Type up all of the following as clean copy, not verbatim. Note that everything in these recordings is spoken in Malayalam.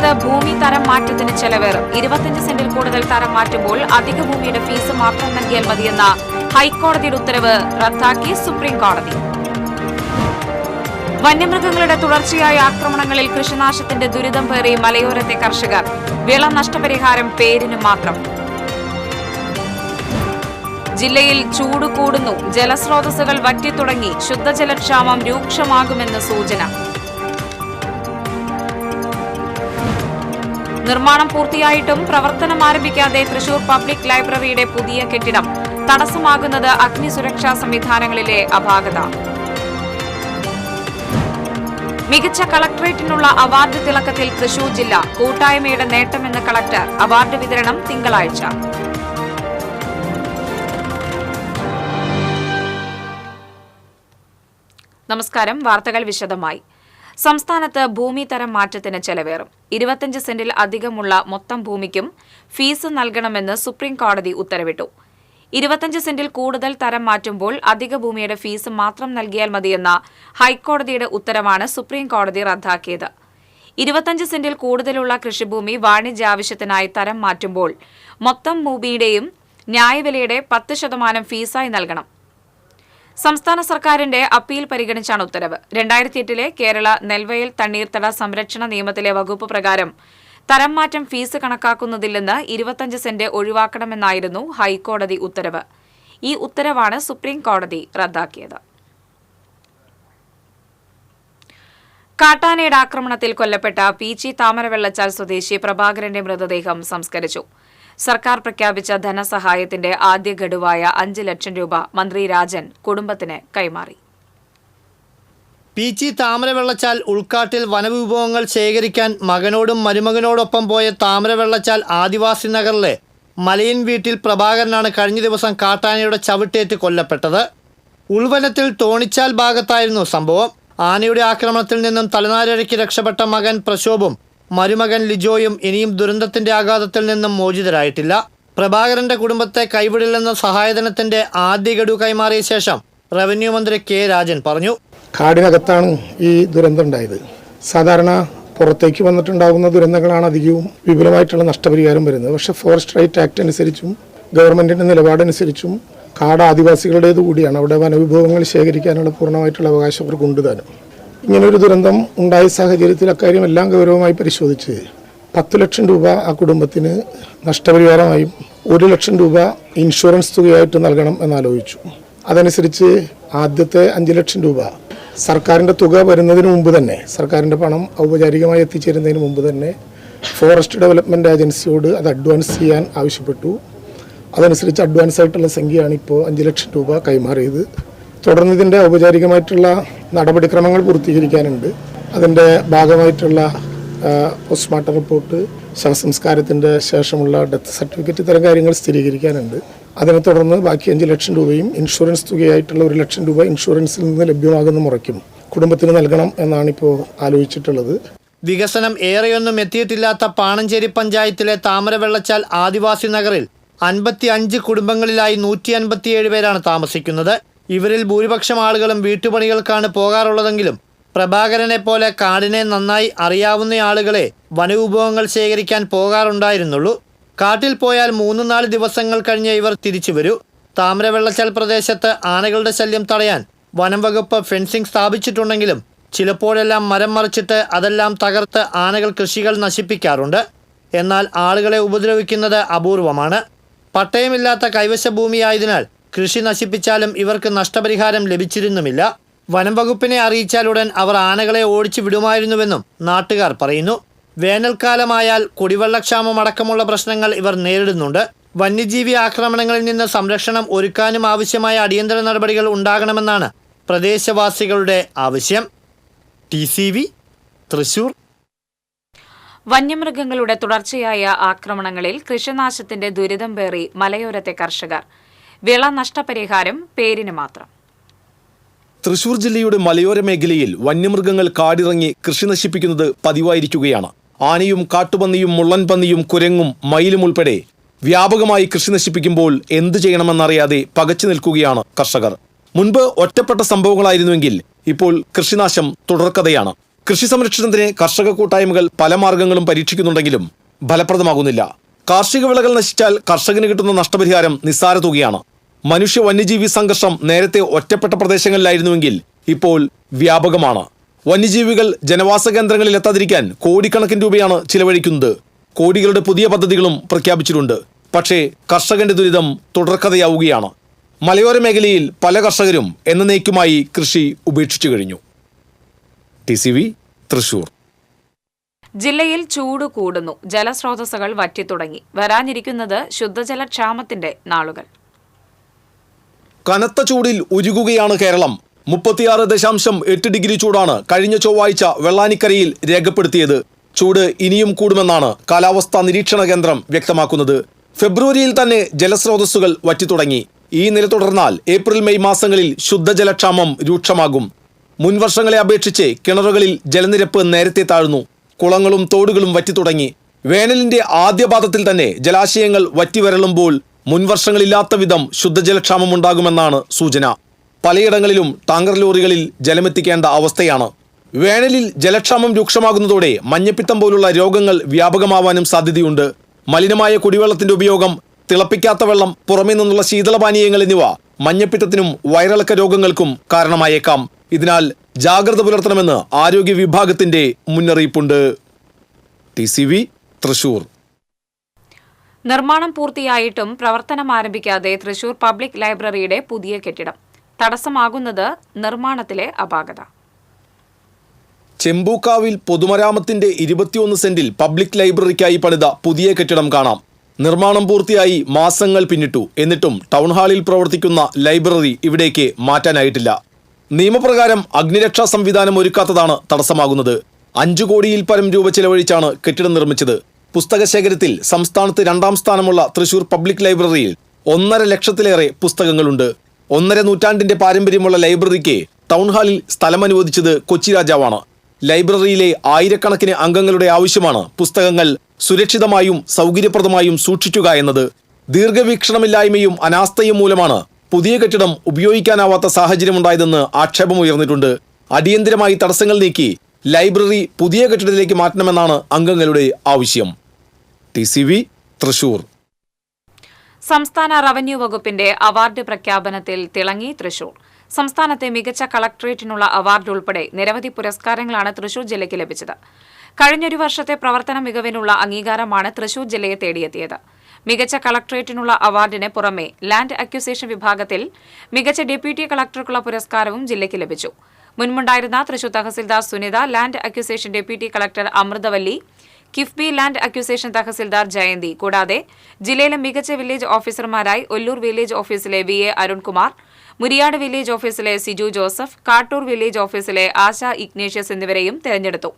സംസ്ഥാനത്ത് ഭൂമി തരം മാറ്റത്തിന് ചെലവേറും. 25 സെന്റിൽ കൂടുതൽ തരം മാറ്റുമ്പോൾ അധിക ഭൂമിയുടെ ഫീസ് മാത്രം നൽകിയാൽ മതിയെന്ന ഹൈക്കോടതിയുടെ ഉത്തരവ് റദ്ദാക്കി സുപ്രീം കോടതി. വന്യമൃഗങ്ങളുടെ തുടർച്ചയായ ആക്രമണങ്ങളിൽ കൃഷിനാശത്തിന്റെ ദുരിതം പേറി മലയോരത്തെ കർഷകർ. വിള നഷ്ടപരിഹാരം പേരിന് മാത്രം. ജില്ലയിൽ ചൂട് കൂടുന്നു. ജലസ്രോതസ്സുകൾ വറ്റിത്തുടങ്ങി. ശുദ്ധജലക്ഷാമം രൂക്ഷമാകുമെന്ന് സൂചന. നിർമ്മാണം പൂർത്തിയായിട്ടും പ്രവർത്തനം ആരംഭിക്കാതെ തൃശൂർ പബ്ലിക് ലൈബ്രറിയുടെ പുതിയ കെട്ടിടം. തടസ്സമാകുന്നത് അഗ്നിസുരക്ഷാ സംവിധാനങ്ങളിലെ അപാകത. മികച്ച കളക്ടറേറ്റിനുള്ള അവാർഡ് തിളക്കത്തിൽ തൃശൂർ ജില്ല. കൂട്ടായ്മയുടെ നേട്ടമെന്ന് കളക്ടർ. അവാർഡ് വിതരണം തിങ്കളാഴ്ച. നമസ്കാരം. വാർത്തകൾ വിശദമായി. സംസ്ഥാനത്ത് ഭൂമി തരം മാറ്റത്തിന് ചെലവേറും. 25 സെന്റിൽ അധികമുള്ള മൊത്തം ഭൂമിക്കും ഫീസ് നൽകണമെന്ന് സുപ്രീം കോടതി ഉത്തരവിട്ടു. 25 സെന്റിൽ കൂടുതൽ തരം മാറ്റുമ്പോൾ അധിക ഭൂമിയുടെ ഫീസ് മാത്രം നൽകിയാൽ മതിയെന്ന ഹൈക്കോടതിയുടെ ഉത്തരവാണ് സുപ്രീം കോടതി റദ്ദാക്കിയത്. 25 സെന്റിൽ കൂടുതലുള്ള കൃഷിഭൂമി വാണിജ്യാവശ്യത്തിനായി തരം മാറ്റുമ്പോൾ മൊത്തം ഭൂമിയുടെയും ന്യായവിലയുടെ 10% ഫീസായി നൽകണം. സംസ്ഥാന സർക്കാരിന്റെ അപ്പീൽ പരിഗണിച്ചാണ് ഉത്തരവ്. 2008 കേരള നെൽവയൽ തണ്ണീർത്തട സംരക്ഷണ നിയമത്തിലെ വകുപ്പ് പ്രകാരം തരം മാറ്റം ഫീസ് കണക്കാക്കുന്നതിൽ 25 സെന്റ് ഒഴിവാക്കണമെന്നായിരുന്നു ഹൈക്കോടതി ഉത്തരവ്. ഈ ഉത്തരവാണ് സുപ്രീം കോടതി റദ്ദാക്കിയത്. കാട്ടാനയുടെ ആക്രമണത്തിൽ കൊല്ലപ്പെട്ട പീച്ചി താമരവെള്ളച്ചാൽ സ്വദേശി പ്രഭാകരന്റെ മൃതദേഹം സംസ്കരിച്ചു. സർക്കാർ പ്രഖ്യാപിച്ച ധനസഹായത്തിന്റെ ആദ്യ ഗഡുവായ 5 ലക്ഷം രൂപ മന്ത്രി രാജൻ കുടുംബത്തിന് കൈമാറി. പീച്ചി താമരവെള്ളച്ചാൽ ഉൾക്കാട്ടിൽ വനവിഭവങ്ങൾ ശേഖരിക്കാൻ മകനോടും മരുമകനോടൊപ്പം പോയ താമരവെള്ളച്ചാൽ ആദിവാസി നഗറിലെ മലയൻ വീട്ടിൽ പ്രഭാകരനാണ് കഴിഞ്ഞ ദിവസം കാട്ടാനയുടെ ചവിട്ടേറ്റ് കൊല്ലപ്പെട്ടത്. ഉൾവനത്തിൽ തോണിച്ചാൽ ഭാഗത്തായിരുന്നു സംഭവം. ആനയുടെ ആക്രമണത്തിൽ നിന്നും തലനാരിഴയ്ക്ക് രക്ഷപ്പെട്ട മകൻ പ്രശോഭും മരുമകൻ ലിജോയും ഇനിയും ദുരന്തത്തിന്റെ ആഘാതത്തിൽ നിന്നും മോചിതരായിട്ടില്ല. പ്രഭാകരന്റെ കുടുംബത്തെ കൈവിടില്ലെന്ന സഹായധനത്തിന്റെ ആദ്യ ഗഡു കൈമാറിയ ശേഷം റവന്യൂ മന്ത്രി കെ രാജൻ പറഞ്ഞു. കാടിനകത്താണ് ഈ ദുരന്തം ഉണ്ടായത്. സാധാരണ പുറത്തേക്ക് വന്നിട്ടുണ്ടാകുന്ന ദുരന്തങ്ങളാണ് അധികവും വിപുലമായിട്ടുള്ള നഷ്ടപരിഹാരം വരുന്നത്. പക്ഷേ ഫോറസ്റ്റ് റൈറ്റ് ആക്ട് അനുസരിച്ചും ഗവൺമെന്റിന്റെ നിലപാടനുസരിച്ചും കാട് ആദിവാസികളുടേത് കൂടിയാണ്. അവിടെ വനവിഭവങ്ങൾ ശേഖരിക്കാനുള്ള പൂർണ്ണമായിട്ടുള്ള അവകാശം അവർക്ക് ഉണ്ട് താനും. ഇങ്ങനൊരു ദുരന്തം ഉണ്ടായ സാഹചര്യത്തിൽ അക്കാര്യം എല്ലാം ഗൗരവമായി പരിശോധിച്ച് 10 ലക്ഷം രൂപ ആ കുടുംബത്തിന് നഷ്ടപരിഹാരമായും 1 ലക്ഷം രൂപ ഇൻഷുറൻസ് തുകയായിട്ട് നൽകണം എന്നാലോചിച്ചു. അതനുസരിച്ച് ആദ്യത്തെ 5 ലക്ഷം രൂപ സർക്കാരിൻ്റെ തുക വരുന്നതിന് മുമ്പ് തന്നെ, സർക്കാരിൻ്റെ പണം ഔപചാരികമായി എത്തിച്ചേരുന്നതിന് മുമ്പ് തന്നെ ഫോറസ്റ്റ് ഡെവലപ്മെൻറ്റ് ഏജൻസിയോട് അത് അഡ്വാൻസ് ചെയ്യാൻ ആവശ്യപ്പെട്ടു. അതനുസരിച്ച് അഡ്വാൻസ് ആയിട്ടുള്ള സംഖ്യയാണ് ഇപ്പോൾ 5 ലക്ഷം രൂപ കൈമാറിയത്. തുടർന്ന് ഇതിൻ്റെ ഔപചാരികമായിട്ടുള്ള നടപടിക്രമങ്ങൾ പൂർത്തീകരിക്കാനുണ്ട്. അതിൻ്റെ ഭാഗമായിട്ടുള്ള പോസ്റ്റ്മോർട്ടം റിപ്പോർട്ട്, ശവസംസ്കാരത്തിൻ്റെ ശേഷമുള്ള ഡെത്ത് സർട്ടിഫിക്കറ്റ്, ഇത്തരം കാര്യങ്ങൾ സ്ഥിരീകരിക്കാനുണ്ട്. അതിനെ തുടർന്ന് ബാക്കി 5 ലക്ഷം രൂപയും ഇൻഷുറൻസ് തുകയായിട്ടുള്ള 1 ലക്ഷം രൂപ ഇൻഷുറൻസിൽ നിന്ന് ലഭ്യമാകുന്ന മുറയ്ക്കും കുടുംബത്തിന് നൽകണം എന്നാണിപ്പോൾ ആലോചിച്ചിട്ടുള്ളത്. വികസനം ഏറെയൊന്നും എത്തിയിട്ടില്ലാത്ത പാണഞ്ചേരി പഞ്ചായത്തിലെ താമരവെള്ളച്ചാൽ ആദിവാസി നഗറിൽ 55 കുടുംബങ്ങളിലായി 157 പേരാണ് താമസിക്കുന്നത്. ഇവരിൽ ഭൂരിപക്ഷം ആളുകളും വീട്ടുപണികൾക്കാണ് പോകാറുള്ളതെങ്കിലും പ്രഭാകരനെ പോലെ കാടിനെ നന്നായി അറിയാവുന്ന ആളുകളെ വനവിഭവങ്ങൾ ശേഖരിക്കാൻ പോകാറുണ്ടായിരുന്നുള്ളൂ. കാട്ടിൽ പോയാൽ 3-4 ദിവസങ്ങൾ കഴിഞ്ഞ് ഇവർ തിരിച്ചു വരൂ. താമരവെള്ളച്ചാൽ പ്രദേശത്ത് ആനകളുടെ ശല്യം തടയാൻ വനം വകുപ്പ് ഫെൻസിംഗ് സ്ഥാപിച്ചിട്ടുണ്ടെങ്കിലും ചിലപ്പോഴെല്ലാം മരം മറിച്ചിട്ട് അതെല്ലാം തകർത്ത് ആനകൾ കൃഷികൾ നശിപ്പിക്കാറുണ്ട്. എന്നാൽ ആളുകളെ ഉപദ്രവിക്കുന്നത് അപൂർവമാണ്. പട്ടയമില്ലാത്ത കൈവശ ഭൂമിയായതിനാൽ കൃഷി നശിപ്പിച്ചാലും ഇവർക്ക് നഷ്ടപരിഹാരം ലഭിച്ചിരുന്നുമില്ല. വനം വകുപ്പിനെ അറിയിച്ചാലുടൻ അവർ ആനകളെ ഓടിച്ചു വിടുമായിരുന്നുവെന്നും നാട്ടുകാർ പറയുന്നു. വേനൽക്കാലമായാൽ കുടിവെള്ളക്ഷാമം അടക്കമുള്ള പ്രശ്നങ്ങൾ ഇവർ നേരിടുന്നുണ്ട്. വന്യജീവി ആക്രമണങ്ങളിൽ നിന്ന് സംരക്ഷണം ഒരുക്കാനും ആവശ്യമായ അടിയന്തര നടപടികൾ ഉണ്ടാകണമെന്നാണ് പ്രദേശവാസികളുടെ ആവശ്യം. TCV തൃശൂർ. വന്യമൃഗങ്ങളുടെ തുടർച്ചയായ ആക്രമണങ്ങളിൽ കൃഷിനാശത്തിന്റെ ദുരിതം പേറി മലയോരത്തെ കർഷകർ. വിള നഷ്ടപരിഹാരം പേരിന് മാത്രം. തൃശൂർ ജില്ലയുടെ മലയോര മേഖലയിൽ വന്യമൃഗങ്ങൾ കാടിറങ്ങി കൃഷി നശിപ്പിക്കുന്നത് പതിവായിരിക്കുകയാണ്. ആനയും കാട്ടുപന്നിയും മുള്ളൻപന്നിയും കുരങ്ങും മയിലും ഉൾപ്പെടെ വ്യാപകമായി കൃഷി നശിപ്പിക്കുമ്പോൾ എന്തു ചെയ്യണമെന്നറിയാതെ പകച്ചു നിൽക്കുകയാണ് കർഷകർ. മുൻപ് ഒറ്റപ്പെട്ട സംഭവങ്ങളായിരുന്നുവെങ്കിൽ ഇപ്പോൾ കൃഷിനാശം തുടർക്കഥയാണ്. കൃഷി സംരക്ഷണത്തിന് കർഷക കൂട്ടായ്മകൾ പല മാർഗങ്ങളും പരീക്ഷിക്കുന്നുണ്ടെങ്കിലും ഫലപ്രദമാകുന്നില്ല. കാർഷിക വിളകൾ നശിച്ചാൽ കർഷകന് കിട്ടുന്ന നഷ്ടപരിഹാരം നിസ്സാര തുകയാണ്. മനുഷ്യ വന്യജീവി സംഘർഷം നേരത്തെ ഒറ്റപ്പെട്ട പ്രദേശങ്ങളിലായിരുന്നുവെങ്കിൽ ഇപ്പോൾ വ്യാപകമാണ്. വന്യജീവികൾ ജനവാസ കേന്ദ്രങ്ങളിൽ എത്താതിരിക്കാൻ കോടിക്കണക്കിന് രൂപയാണ് ചിലവഴിക്കുന്നത്. കോടികളുടെ പുതിയ പദ്ധതികളും പ്രഖ്യാപിച്ചിട്ടുണ്ട്. പക്ഷേ കർഷകന്റെ ദുരിതം തുടർക്കഥയാവുകയാണ്. മലയോര മേഖലയിൽ പല കർഷകരും എന്നേക്കുമായി കൃഷി ഉപേക്ഷിച്ചു കഴിഞ്ഞു. TCV തൃശൂർ. ജില്ലയിൽ ചൂട് കൂടുന്നു. ജലസ്രോതസ്സുകൾ വറ്റിത്തുടങ്ങി. വരാനിരിക്കുന്നത് ശുദ്ധജലക്ഷാമത്തിന്റെ നാളുകൾ. കനത്ത ചൂടിൽ ഉരുകുകയാണ് കേരളം. 36.8 ഡിഗ്രി ചൂടാണ് കഴിഞ്ഞ ചൊവ്വാഴ്ച വെള്ളാനിക്കരയിൽ രേഖപ്പെടുത്തിയത്. ചൂട് ഇനിയും കൂടുമെന്നാണ് കാലാവസ്ഥാ നിരീക്ഷണ കേന്ദ്രം വ്യക്തമാക്കുന്നത്. ഫെബ്രുവരിയിൽ തന്നെ ജലസ്രോതസ്സുകൾ വറ്റിത്തുടങ്ങി. ഈ നില തുടർന്നാൽ ഏപ്രിൽ മെയ് മാസങ്ങളിൽ ശുദ്ധജലക്ഷാമം രൂക്ഷമാകും. മുൻവർഷങ്ങളെ അപേക്ഷിച്ച് കിണറുകളിൽ ജലനിരപ്പ് നേരത്തെ താഴ്ന്നു. കുളങ്ങളും തോടുകളും വറ്റിത്തുടങ്ങി. വേനലിന്റെ ആദ്യപാദത്തിൽ തന്നെ ജലാശയങ്ങൾ വറ്റിവരളുമ്പോൾ മുൻവർഷങ്ങളില്ലാത്ത വിധം ശുദ്ധജലക്ഷാമം ഉണ്ടാകുമെന്നാണ് സൂചന. പലയിടങ്ങളിലും ടാങ്കർ ലോറികളിൽ ജലമെത്തിക്കേണ്ട അവസ്ഥയാണ്. വേനലിൽ ജലക്ഷാമം രൂക്ഷമാകുന്നതോടെ മഞ്ഞപ്പിത്തം പോലുള്ള രോഗങ്ങൾ വ്യാപകമാവാനും സാധ്യതയുണ്ട്. മലിനമായ കുടിവെള്ളത്തിന്റെ ഉപയോഗം, തിളപ്പിക്കാത്ത വെള്ളം, പുറമേ നിന്നുള്ള ശീതളപാനീയങ്ങൾ എന്നിവ മഞ്ഞപ്പിത്തത്തിനും വയറിളക്ക രോഗങ്ങൾക്കും കാരണമായേക്കാം. ഇതിനാൽ ജാഗ്രത പുലർത്തണമെന്ന് ആരോഗ്യ വിഭാഗത്തിന്റെ മുന്നറിയിപ്പുണ്ട്. TCV തൃശൂർ. നിർമ്മാണം പൂർത്തിയായിട്ടും പ്രവർത്തനം ആരംഭിക്കാതെ തൃശൂർ പബ്ലിക് ലൈബ്രറിയുടെ പുതിയ കെട്ടിടം. തടസ്സമാകുന്നത് നിർമ്മാണത്തിലെ അപാകത. ചെമ്പൂക്കാവിൽ പൊതുമരാമത്തിന്റെ 21 സെന്റിൽ പബ്ലിക് ലൈബ്രറിക്കായി പണിത പുതിയ കെട്ടിടം കാണാം. നിർമ്മാണം പൂർത്തിയായി മാസങ്ങൾ പിന്നിട്ടു. എന്നിട്ടും ടൗൺഹാളിൽ പ്രവർത്തിക്കുന്ന ലൈബ്രറി ഇവിടേക്ക് മാറ്റാനായിട്ടില്ല. നിയമപ്രകാരം അഗ്നിരക്ഷാ സംവിധാനം ഒരുക്കാത്തതാണ് തടസ്സമാകുന്നത്. 5 കോടിയിൽ പരം രൂപ ചെലവഴിച്ചാണ് കെട്ടിടം നിർമ്മിച്ചത്. പുസ്തകശേഖരത്തിൽ സംസ്ഥാനത്ത് 2ാം സ്ഥാനമുള്ള തൃശൂർ പബ്ലിക് ലൈബ്രറിയിൽ 1.5 ലക്ഷത്തിലേറെ പുസ്തകങ്ങളുണ്ട്. 1.5 നൂറ്റാണ്ടിന്റെ പാരമ്പര്യമുള്ള ലൈബ്രറിക്ക് ടൗൺഹാളിൽ സ്ഥലമനുവദിച്ചത് കൊച്ചി രാജാവാണ്. ലൈബ്രറിയിലെ ആയിരക്കണക്കിന് അംഗങ്ങളുടെ ആവശ്യമാണ് പുസ്തകങ്ങൾ സുരക്ഷിതമായും സൗകര്യപ്രദമായും സൂക്ഷിക്കുക എന്നത്. ദീർഘവീക്ഷണമില്ലായ്മയും അനാസ്ഥയും മൂലമാണ് പുതിയ കെട്ടിടം ഉപയോഗിക്കാനാവാത്ത സാഹചര്യമുണ്ടായതെന്ന് ആക്ഷേപമുയർന്നിട്ടുണ്ട്. അടിയന്തരമായി തടസ്സങ്ങൾ നീക്കി ലൈബ്രറി പുതിയ കെട്ടിടത്തിലേക്ക് മാറ്റണമെന്നാണ് അംഗങ്ങളുടെ ആവശ്യം. TCV തൃശൂർ. സംസ്ഥാന റവന്യൂ വകുപ്പിന്റെ അവാർഡ് പ്രഖ്യാപനത്തിൽ തിളങ്ങി തൃശൂർ. സംസ്ഥാനത്തെ മികച്ച കളക്ടറേറ്റിനുള്ള അവാർഡ് ഉൾപ്പെടെ നിരവധി പുരസ്കാരങ്ങളാണ് തൃശൂർ ജില്ലയ്ക്ക് ലഭിച്ചത്. കഴിഞ്ഞൊരു വർഷത്തെ പ്രവർത്തന മികവിനുള്ള അംഗീകാരമാണ് തൃശൂർ ജില്ലയെ തേടിയെത്തിയത്. മികച്ച കളക്ടറേറ്റിനുള്ള അവാർഡിന് പുറമെ ലാൻഡ് അക്വിസിഷൻ വിഭാഗത്തിൽ മികച്ച ഡെപ്യൂട്ടി കളക്ടർക്കുള്ള പുരസ്കാരവും ജില്ലയ്ക്ക് ലഭിച്ചു. മുൻപുണ്ടായിരുന്ന Thrissur tahsildar Sunitha, land acquisition deputy collector Amruthavalli, KIIFB land acquisition tahsildar Jayanthi, കൂടാതെ ജില്ലയിലെ മികച്ച വില്ലേജ് ഓഫീസർമാരായി ഒല്ലൂർ വില്ലേജ് ഓഫീസിലെ VA അരുൺകുമാർ, മുരിയാട് വില്ലേജ് ഓഫീസിലെ സിജു ജോസഫ്, കാട്ടൂർ വില്ലേജ് ഓഫീസിലെ ആശ ഇഗ്നേഷ്യസ് എന്നിവരെയും തെരഞ്ഞെടുത്തു.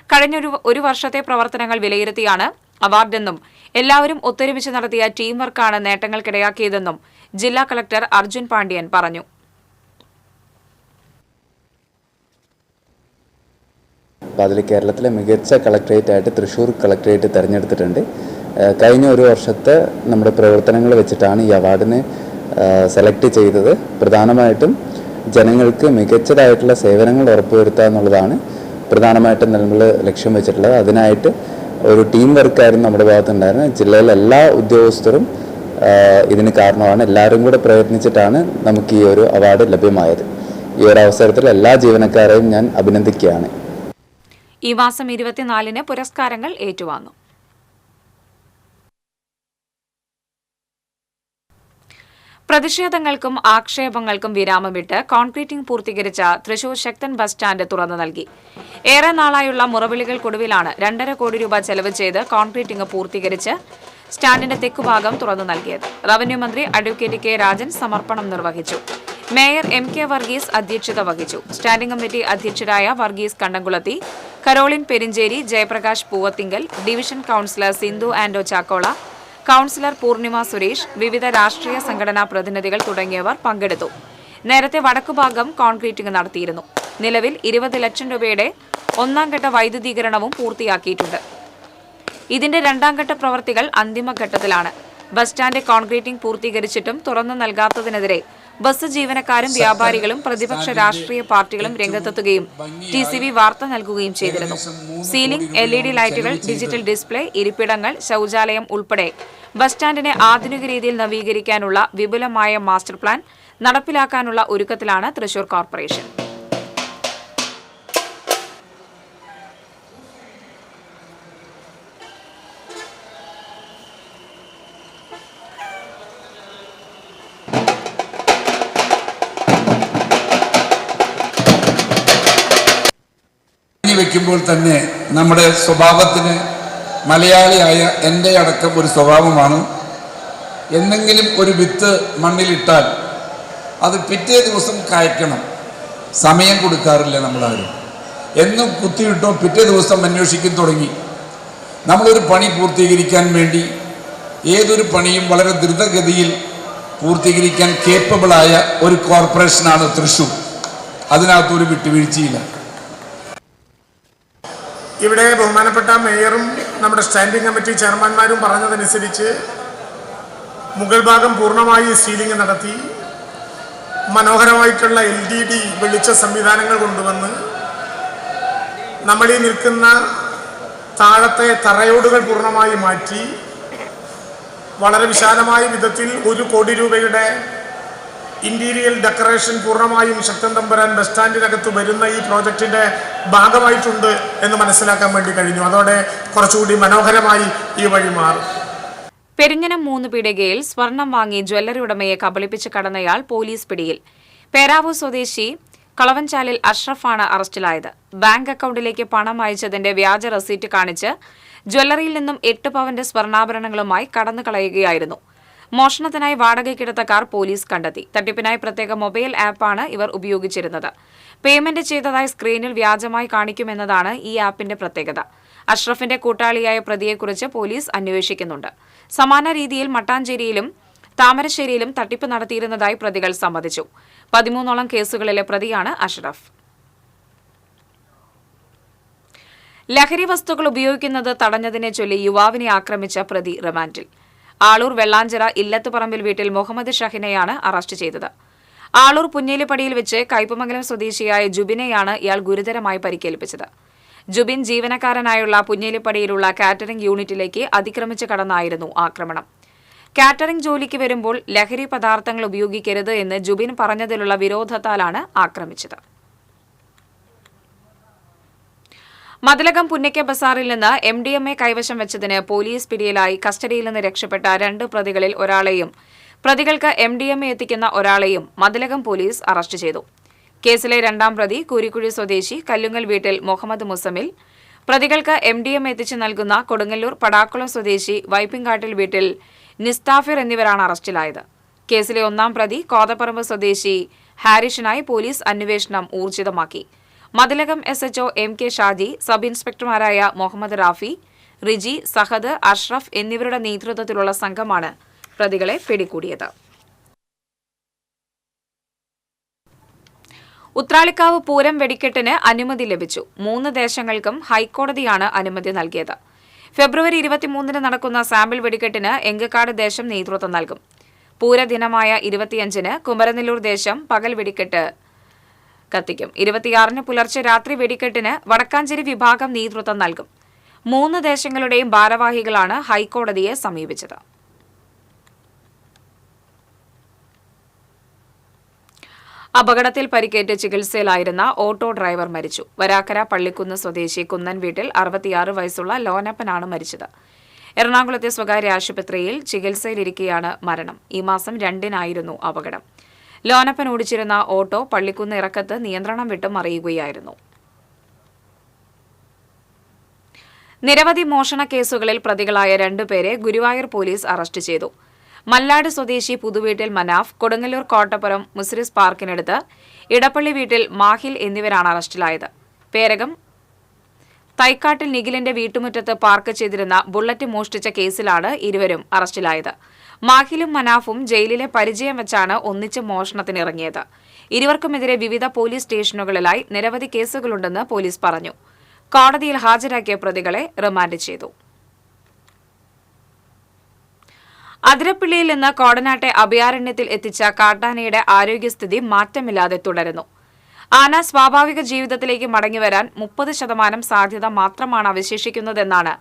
കഴിഞ്ഞ ഒരു വർഷത്തെ പ്രവർത്തനങ്ങൾ വിലയിരുത്തിയാണ് അവാർഡെന്നും എല്ലാവരും ഒത്തൊരുമിച്ച് നടത്തിയ ടീം വർക്കാണ് നേട്ടങ്ങൾക്കിടയാക്കിയതെന്നും ജില്ലാ കളക്ടർ അർജുൻ പാണ്ഡ്യൻ പറഞ്ഞു. അതിൽ കേരളത്തിലെ മികച്ച കളക്ടറേറ്റായിട്ട് തൃശ്ശൂർ കളക്ടറേറ്റ് തിരഞ്ഞെടുത്തിട്ടുണ്ട്. കഴിഞ്ഞ ഒരു വർഷത്തെ നമ്മുടെ പ്രവർത്തനങ്ങൾ വെച്ചിട്ടാണ് ഈ അവാർഡിന് സെലക്ട് ചെയ്തത്. പ്രധാനമായിട്ടും ജനങ്ങൾക്ക് മികച്ചതായിട്ടുള്ള സേവനങ്ങൾ ഉറപ്പുവരുത്തുക എന്നുള്ളതാണ് പ്രധാനമായിട്ടും നമ്മൾ ലക്ഷ്യം വെച്ചിട്ടുള്ളത്. അതിനായിട്ട് ഒരു ടീം വർക്കായിരുന്നു നമ്മുടെ ഭാഗത്തുണ്ടായിരുന്നത്. ജില്ലയിലെ എല്ലാ ഉദ്യോഗസ്ഥരും ഇതിന് കാരണമാണ്. എല്ലാവരും കൂടെ പ്രയത്നിച്ചിട്ടാണ് നമുക്ക് ഈ ഒരു അവാർഡ് ലഭ്യമായത്. ഈ ഒരു അവസരത്തിൽ എല്ലാ ജീവനക്കാരെയും ഞാൻ അഭിനന്ദിക്കുകയാണ്. ഈ മാസം 24-ന് പുരസ്കാരങ്ങൾ ഏറ്റുവാങ്ങും. പ്രതിഷേധങ്ങൾക്കും ആക്ഷേപങ്ങൾക്കും വിരാമമിട്ട് കോൺക്രീറ്റിംഗ് പൂർത്തീകരിച്ച തൃശൂർ ശക്തൻ ബസ് സ്റ്റാൻഡ് തുറന്നു നൽകി. ഏറെ നാളായുള്ള മുറവിളികൾക്കൊടുവിലാണ് 2.5 കോടി രൂപ ചെലവ് ചെയ്ത് കോൺക്രീറ്റിംഗ് പൂർത്തീകരിച്ച് സ്റ്റാൻഡിന്റെ തെക്കുഭാഗം തുറന്നു നൽകിയത്. റവന്യൂ മന്ത്രി അഡ്വക്കേറ്റ് കെ രാജൻ സമർപ്പണം നിർവഹിച്ചു. മേയർ MK വർഗീസ് അധ്യക്ഷത വഹിച്ചു. സ്റ്റാൻഡിംഗ് കമ്മിറ്റി അധ്യക്ഷരായ Varghese Kandamkulathi, Caroline Perinchery, Jayaprakash Poovathingal, division councillor Sindhu Ando Chakola, councillor Poornima Suresh, വിവിധ രാഷ്ട്രീയ സംഘടനാ പ്രതിനിധികൾ തുടങ്ങിയവർ പങ്കെടുത്തു. നേരത്തെ വടക്കുഭാഗം കോൺക്രീറ്റിംഗ് നടത്തിയിരുന്നു. നിലവിൽ 20 ലക്ഷം രൂപയുടെ 1ാം ഘട്ട വൈദ്യുതീകരണവും പൂർത്തിയാക്കിയിട്ടുണ്ട്. ഇതിന്റെ 2ാം ഘട്ട പ്രവൃത്തികൾ അന്തിമഘട്ടത്തിലാണ്. ബസ് സ്റ്റാൻഡ് കോൺക്രീറ്റിംഗ് പൂർത്തീകരിച്ചിട്ടും തുറന്നു നൽകാത്തതിനെതിരെ ബസ് ജീവനക്കാരും വ്യാപാരികളും പ്രതിപക്ഷ രാഷ്ട്രീയ പാർട്ടികളും രംഗത്തെത്തുകയും TCV വാർത്ത നൽകുകയും ചെയ്തിരുന്നു. സീലിംഗ്, LED ലൈറ്റുകൾ, ഡിജിറ്റൽ ഡിസ്പ്ലേ, ഇരിപ്പിടങ്ങൾ, ശൌചാലയം ഉൾപ്പെടെ ബസ് സ്റ്റാൻഡിനെ ആധുനിക രീതിയിൽ നവീകരിക്കാനുള്ള വിപുലമായ മാസ്റ്റർ പ്ലാൻ നടപ്പിലാക്കാനുള്ള ഒരുക്കത്തിലാണ് തൃശൂർ കോർപ്പറേഷൻ. വെക്കുമ്പോൾ തന്നെ നമ്മുടെ സ്വഭാവത്തിന് മലയാളിയായ എൻ്റെ അടക്കം ഒരു സ്വഭാവമാണ്. എന്തെങ്കിലും ഒരു വിത്ത് മണ്ണിലിട്ടാൽ അത് പിറ്റേ ദിവസം കായ്ക്കണം. സമയം കൊടുക്കാറില്ല നമ്മളാരും. എന്നും കുത്തിയിട്ടോ പിറ്റേ ദിവസം അന്വേഷിക്കാൻ തുടങ്ങി. നമ്മളൊരു പണി പൂർത്തീകരിക്കാൻ വേണ്ടി ഏതൊരു പണിയും വളരെ ദ്രുതഗതിയിൽ പൂർത്തീകരിക്കാൻ കേപ്പബിളായ ഒരു കോർപ്പറേഷനാണ് തൃശ്ശൂർ. അതിനകത്തൊരു വിട്ടുവീഴ്ചയില്ല. ഇവിടെ ബഹുമാനപ്പെട്ട മേയറും നമ്മുടെ സ്റ്റാൻഡിംഗ് കമ്മിറ്റി ചെയർമാൻമാരും പറഞ്ഞതനുസരിച്ച് മുകൾ ഭാഗം പൂർണ്ണമായി സീലിംഗ് നടത്തി മനോഹരമായിട്ടുള്ള LED വെളിച്ച സംവിധാനങ്ങൾ കൊണ്ടുവന്ന് നമ്മൾ ഈ നിൽക്കുന്ന താഴത്തെ തറയോടുകൾ പൂർണ്ണമായി മാറ്റി വളരെ വിശാലമായ വിധത്തിൽ 1 കോടി രൂപയുടെ ഇന്റീരിയൽ ഡെക്കറേഷൻ പൂർണ്ണമായും ശക്തൻ തമ്പുരാൻ ബസ് സ്റ്റാൻഡിനകത്ത് വരുന്ന ഈ പ്രോജക്റ്റിന്റെ ഭാഗമായിട്ടുണ്ട് എന്ന് മനസ്സിലാക്കാൻ വേണ്ടി കഴിഞ്ഞു. അതോടെ കുറച്ചുകൂടി മനോഹരമായി ഈ വഴി മാറും. പെരിഞ്ഞനം 3 പീടികയിൽ സ്വർണം വാങ്ങി ജ്വല്ലറി ഉടമയെ കബളിപ്പിച്ച് കടന്നയാൾ പോലീസ് പിടിയിൽ. പേരാവൂർ സ്വദേശി കളവൻചാലിൽ അഷ്റഫാണ് അറസ്റ്റിലായത്. ബാങ്ക് അക്കൌണ്ടിലേക്ക് പണം അയച്ചതിന്റെ വ്യാജ റസീറ്റ് കാണിച്ച് ജ്വല്ലറിയിൽ നിന്നും 8 പവന്റെ സ്വർണ്ണാഭരണങ്ങളുമായി കടന്നു കളയുകയായിരുന്നു. മോഷണത്തിനായി വാടകയ്ക്കെടുത്ത കാർ പോലീസ് കണ്ടെത്തി. തട്ടിപ്പിനായി പ്രത്യേക മൊബൈൽ ആപ്പാണ് ഇവർ ഉപയോഗിച്ചിരുന്നത്. പേയ്മെന്റ് ചെയ്തതായി സ്ക്രീനിൽ വ്യാജമായി കാണിക്കുമെന്നതാണ് ഈ ആപ്പിന്റെ പ്രത്യേകത. അഷ്റഫിന്റെ കൂട്ടാളിയായ പ്രതിയെക്കുറിച്ച് പോലീസ് അന്വേഷിക്കുന്നുണ്ട്. സമാന രീതിയിൽ മട്ടാഞ്ചേരിയിലും താമരശ്ശേരിയിലും തട്ടിപ്പ് നടത്തിയിരുന്നതായി പ്രതികൾ സമ്മതിച്ചു. 13ഓളം കേസുകളിലെ പ്രതിയാണ് അഷ്റഫ്. ലഹരി വസ്തുക്കൾ ഉപയോഗിക്കുന്നത് തടഞ്ഞതിനെ ചൊല്ലി യുവാവിനെ ആക്രമിച്ച പ്രതി റിമാൻഡിൽ. ആളൂർ വെള്ളാഞ്ചിറ ഇല്ലത്തുപറമ്പിൽ വീട്ടിൽ മുഹമ്മദ് ഷഹിനെയാണ് അറസ്റ്റ് ചെയ്തത്. ആളൂർ പുഞ്ഞേലിപ്പടിയിൽ വെച്ച് കയ്പമംഗലം സ്വദേശിയായ ജുബിനെയാണ് ഇയാൾ ഗുരുതരമായി പരിക്കേൽപ്പിച്ചത്. ജുബിൻ ജീവനക്കാരനായുള്ള പുഞ്ഞേലിപ്പടിയിലുള്ള കാറ്ററിംഗ് യൂണിറ്റിലേക്ക് അതിക്രമിച്ച് കടന്നായിരുന്നു ആക്രമണം. കാറ്ററിംഗ് ജോലിക്ക് വരുമ്പോൾ ലഹരി പദാർത്ഥങ്ങൾ ഉപയോഗിക്കരുത് എന്ന് ജുബിൻ പറഞ്ഞതിലുള്ള വിരോധത്താലാണ് ആക്രമിച്ചത്. മതിലകം പുന്നയ്ക്ക ബസാറിൽ നിന്ന് MDMA കൈവശം വെച്ചതിന് പോലീസ് പിടിയിലായി കസ്റ്റഡിയിൽ നിന്ന് രക്ഷപ്പെട്ട 2 പ്രതികളിൽ ഒരാളെയും പ്രതികൾക്ക് MDMA എത്തിക്കുന്ന ഒരാളെയും മതിലകം പോലീസ് അറസ്റ്റ് ചെയ്തു. കേസിലെ 2ാം പ്രതി കൂരിക്കുഴി സ്വദേശി കല്ലുങ്ങൽ വീട്ടിൽ മുഹമ്മദ് മുസമിൽ, പ്രതികൾക്ക് MDMA എത്തിച്ചു നൽകുന്ന കൊടുങ്ങല്ലൂർ പടാക്കുളം സ്വദേശി വൈപ്പിങ്കാട്ടിൽ വീട്ടിൽ നിസ്താഫിർ എന്നിവരാണ് അറസ്റ്റിലായത്. കേസിലെ 1ാം പ്രതി കോതപ്പറമ്പ് സ്വദേശി ഹാരിഷിനായി പോലീസ് അന്വേഷണം ഊർജിതമാക്കി. Mathilakam SHO MK Shaji, sub ഇൻസ്പെക്ടർമാരായ മുഹമ്മദ് റാഫി, റിജി, സഹദ്, അഷ്റഫ് എന്നിവരുടെ നേതൃത്വത്തിലുള്ള സംഘമാണ് പ്രതികളെ പിടികൂടിയത്. ഉത്രാളിക്കാവ് പൂരം വെടിക്കെട്ടിന് അനുമതി ലഭിച്ചു. 3 ദേശങ്ങൾക്കും ഹൈക്കോടതിയാണ് അനുമതി നൽകിയത്. ഫെബ്രുവരി 23 നടക്കുന്ന സാമ്പിൾ വെടിക്കെട്ടിന് എങ്കക്കാട് ദേശം നേതൃത്വം നൽകും. പൂരദിനമായ 25 കുമരനെല്ലൂർ ദേശം പകൽ വെടിക്കെട്ട് കത്തിക്കും. 26 പുലർച്ചെ രാത്രി വെടിക്കെട്ടിന് വടക്കാഞ്ചേരി വിഭാഗം നേതൃത്വം നൽകും. 3 ദേശങ്ങളുടെയും ഭാരവാഹികളാണ് ഹൈക്കോടതിയെ സമീപിച്ചത്. അപകടത്തിൽ പരിക്കേറ്റ് ചികിത്സയിലായിരുന്ന ഓട്ടോ ഡ്രൈവർ മരിച്ചു. വരാക്കര പള്ളിക്കുന്ന് സ്വദേശി കുന്നൻ വീട്ടിൽ 66 വയസ്സുള്ള ലോനപ്പനാണ് മരിച്ചത്. എറണാകുളത്തെ സ്വകാര്യ ആശുപത്രിയിൽ ചികിത്സയിലിരിക്കെയാണ് മരണം. ഈ മാസം 2-നായിരുന്നു അപകടം. ലോനപ്പൻ ഓടിച്ചിരുന്ന ഓട്ടോ പള്ളിക്കുന്ന് ഇറക്കത്ത് നിയന്ത്രണം വിട്ട് മറിയുകയായിരുന്നു. നിരവധി മോഷണ കേസുകളിൽ പ്രതികളായ 2 പേരെ ഗുരുവായൂർ പോലീസ് അറസ്റ്റ് ചെയ്തു. മല്ലാട് സ്വദേശി പുതുവീട്ടിൽ മനാഫ്, കൊടുങ്ങല്ലൂർ കോട്ടപ്പുറം മുസ്രിസ് പാർക്കിനടുത്ത് ഇടപ്പള്ളി വീട്ടിൽ മാഹിൽ എന്നിവരാണ് അറസ്റ്റിലായത്. പേരകം തൈക്കാട്ടിൽ നിഖിലിന്റെ വീട്ടുമുറ്റത്ത് പാർക്ക് ചെയ്തിരുന്ന ബുള്ളറ്റ് മോഷ്ടിച്ച കേസിലാണ് ഇരുവരും അറസ്റ്റിലായത്. മാഹിലും മനാഫും ജയിലിലെ പരിചയം വെച്ചാണ് ഒന്നിച്ച് മോഷണത്തിനിറങ്ങിയത്. ഇരുവർക്കുമെതിരെ വിവിധ പോലീസ് സ്റ്റേഷനുകളിലായി നിരവധി കേസുകളുണ്ടെന്ന് പോലീസ് പറഞ്ഞു. കോടതിയിൽ ഹാജരാക്കിയ പ്രതികളെ റിമാൻഡ് ചെയ്തു. അതിരപ്പിള്ളിയിൽ നിന്ന് കോടനാട്ടെ അഭയാരണ്യത്തിൽ എത്തിച്ച കാട്ടാനയുടെ ആരോഗ്യസ്ഥിതി മാറ്റമില്ലാതെ തുടരുന്നു. ആന സ്വാഭാവിക ജീവിതത്തിലേക്ക് മടങ്ങിവരാൻ 30% സാധ്യത മാത്രമാണ് അവശേഷിക്കുന്നതെന്നാണ്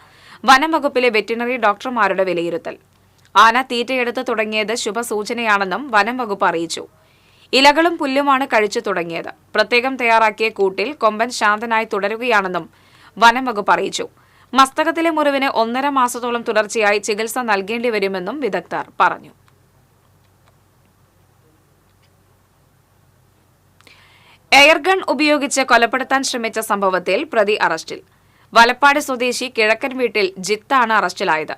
വനം വകുപ്പിലെ വെറ്റിനറി ഡോക്ടർമാരുടെ വിലയിരുത്തൽ. ആന തീറ്റയെടുത്ത് തുടങ്ങിയത് ശുഭസൂചനയാണെന്നും വനം വകുപ്പ് അറിയിച്ചു. ഇലകളും പുല്ലുമാണ് കഴിച്ചു തുടങ്ങിയത്. പ്രത്യേകം തയ്യാറാക്കിയ കൂട്ടിൽ കൊമ്പൻ ശാന്തനായി തുടരുകയാണെന്നും വനം വകുപ്പ് അറിയിച്ചു. മസ്തകത്തിലെ മുറിവിന് 1.5 മാസത്തോളം തുടർച്ചയായി ചികിത്സ നൽകേണ്ടി വരുമെന്നും വിദഗ്ധർ പറഞ്ഞു. എയർഗൺ ഉപയോഗിച്ച് കൊലപ്പെടുത്താൻ ശ്രമിച്ച സംഭവത്തിൽ പ്രതി അറസ്റ്റിൽ. വലപ്പാട് സ്വദേശി കിഴക്കൻ വീട്ടിൽ ജിത്താണ് അറസ്റ്റിലായത്.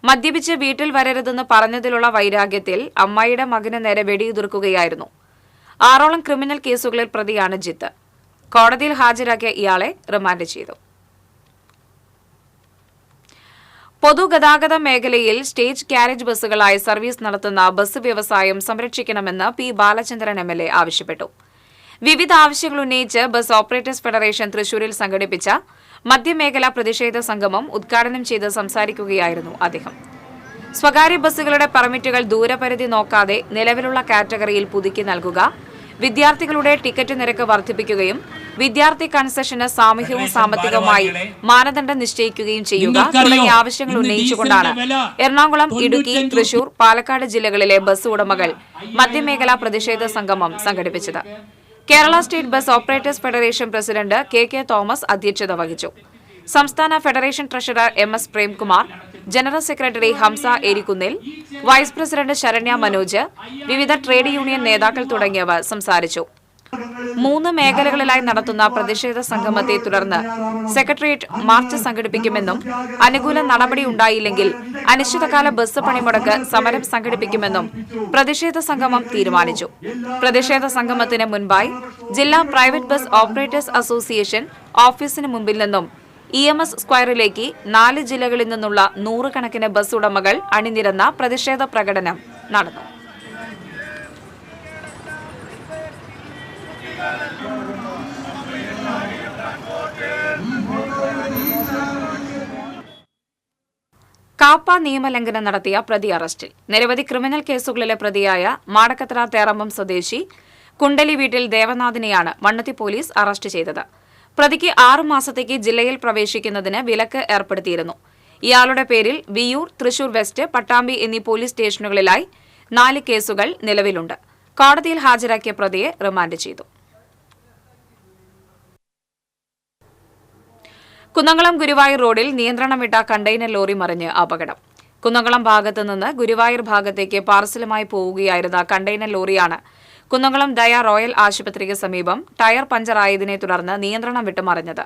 മദ്യപിച്ച് വീട്ടിൽ വരരുതെന്ന് പറഞ്ഞതിലുള്ള വൈരാഗ്യത്തിൽ അമ്മായിയുടെ മകന് നേരെ വെടിയുതിർക്കുകയായിരുന്നു. 6ഓളം ക്രിമിനൽ കേസുകളിൽ പ്രതിയാണ് ജിത്ത്. കോടതിയിൽ ഹാജരാക്കിയ ഇയാളെ റിമാൻഡ് ചെയ്തു. പൊതുഗതാഗത മേഖലയിൽ സ്റ്റേജ് കാരേജ് ബസ്സുകളായി സർവീസ് നടത്തുന്ന ബസ് വ്യവസായം സംരക്ഷിക്കണമെന്ന് പി ബാലചന്ദ്രൻ MLA ആവശ്യപ്പെട്ടു. വിവിധ ആവശ്യങ്ങൾ ഉന്നയിച്ച് ബസ് ഓപ്പറേറ്റേഴ്സ് ഫെഡറേഷൻ തൃശൂരിൽ സംഘടിപ്പിച്ച മധ്യമേഖലാ പ്രതിഷേധ സംഗമം ഉദ്ഘാടനം ചെയ്ത് സംസാരിക്കുകയായിരുന്നു അദ്ദേഹം. സ്വകാര്യ ബസ്സുകളുടെ പെർമിറ്റുകൾ ദൂരപരിധി നോക്കാതെ നിലവിലുള്ള കാറ്റഗറിയിൽ പുതുക്കി നൽകുക, വിദ്യാർത്ഥികളുടെ ടിക്കറ്റ് നിരക്ക് വർദ്ധിപ്പിക്കുകയും വിദ്യാർത്ഥി കൺസെഷന് സാമൂഹ്യവും സാമ്പത്തികവുമായി മാനദണ്ഡം നിശ്ചയിക്കുകയും ചെയ്യുക തുടങ്ങിയ ആവശ്യങ്ങൾ ഉന്നയിച്ചുകൊണ്ടാണ് എറണാകുളം, ഇടുക്കി, തൃശൂർ, പാലക്കാട് ജില്ലകളിലെ ബസ് ഉടമകൾ മധ്യമേഖലാ പ്രതിഷേധ സംഗമം സംഘടിപ്പിച്ചത്. Kerala state bus operators federation president K Thomas അധ്യക്ഷത വഹിച്ചു. സംസ്ഥാന federation treasurer MS Premkumar, general secretary Hamsa Erikkunnil, vice president Saranya Manoj, വിവിധ ട്രേഡ് യൂണിയൻ നേതാക്കൾ തുടങ്ങിയവർ സംസാരിച്ചു. 3 മേഖലകളിലായി നടത്തുന്ന പ്രതിഷേധ സംഗമത്തെ തുടർന്ന് സെക്രട്ടേറിയറ്റ് മാർച്ച് സംഘടിപ്പിക്കുമെന്നും അനുകൂല നടപടി ഉണ്ടായില്ലെങ്കിൽ അനിശ്ചിതകാല ബസ് പണിമുടക്ക് സമരം സംഘടിപ്പിക്കുമെന്നും പ്രതിഷേധ സംഗമം തീരുമാനിച്ചു. പ്രതിഷേധ സംഗമത്തിന് മുൻപായി ജില്ലാ പ്രൈവറ്റ് ബസ് ഓപ്പറേറ്റേഴ്സ് അസോസിയേഷൻ ഓഫീസിന് മുമ്പിൽ നിന്നും EMS സ്ക്വയറിലേക്ക് 4 ജില്ലകളിൽ നിന്നുള്ള 100 കണക്കിന് ബസ് ഉടമകൾ അണിനിരന്ന പ്രതിഷേധ പ്രകടനം നടന്നു. കാപ്പ നിയമലംഘനം നടത്തിയ പ്രതി അറസ്റ്റിൽ. നിരവധി ക്രിമിനൽ കേസുകളിലെ പ്രതിയായ മാടക്കത്തറ തേറമ്പം സ്വദേശി കുണ്ടലി വീട്ടിൽ ദേവനാഥിനെയാണ് മണ്ണുത്തി പോലീസ് അറസ്റ്റ് ചെയ്തത്. പ്രതിക്ക് 6 മാസത്തേക്ക് ജില്ലയിൽ പ്രവേശിക്കുന്നതിന് വിലക്ക് ഏർപ്പെടുത്തിയിരുന്നു. ഇയാളുടെ പേരിൽ വിയൂർ, തൃശൂർ വെസ്റ്റ്, പട്ടാമ്പി എന്നീ പോലീസ് സ്റ്റേഷനുകളിലായി 4 കേസുകൾ നിലവിലുണ്ട്. കോടതിയിൽ ഹാജരാക്കിയ പ്രതിയെ റിമാൻഡ് ചെയ്തു. കുന്നംകുളം ഗുരുവായൂർ റോഡിൽ നിയന്ത്രണം വിട്ട കണ്ടെയ്നർ ലോറി മറിഞ്ഞ് അപകടം. കുന്നംകുളം ഭാഗത്തു നിന്ന് ഗുരുവായൂർ ഭാഗത്തേക്ക് പാർസലുമായി പോവുകയായിരുന്ന കണ്ടെയ്നർ ലോറിയാണ് കുന്നംകുളം ദയ റോയൽ ആശുപത്രിക്ക് സമീപം ടയർ പഞ്ചറായതിനെ തുടർന്ന് നിയന്ത്രണം വിട്ട് മറിഞ്ഞത്.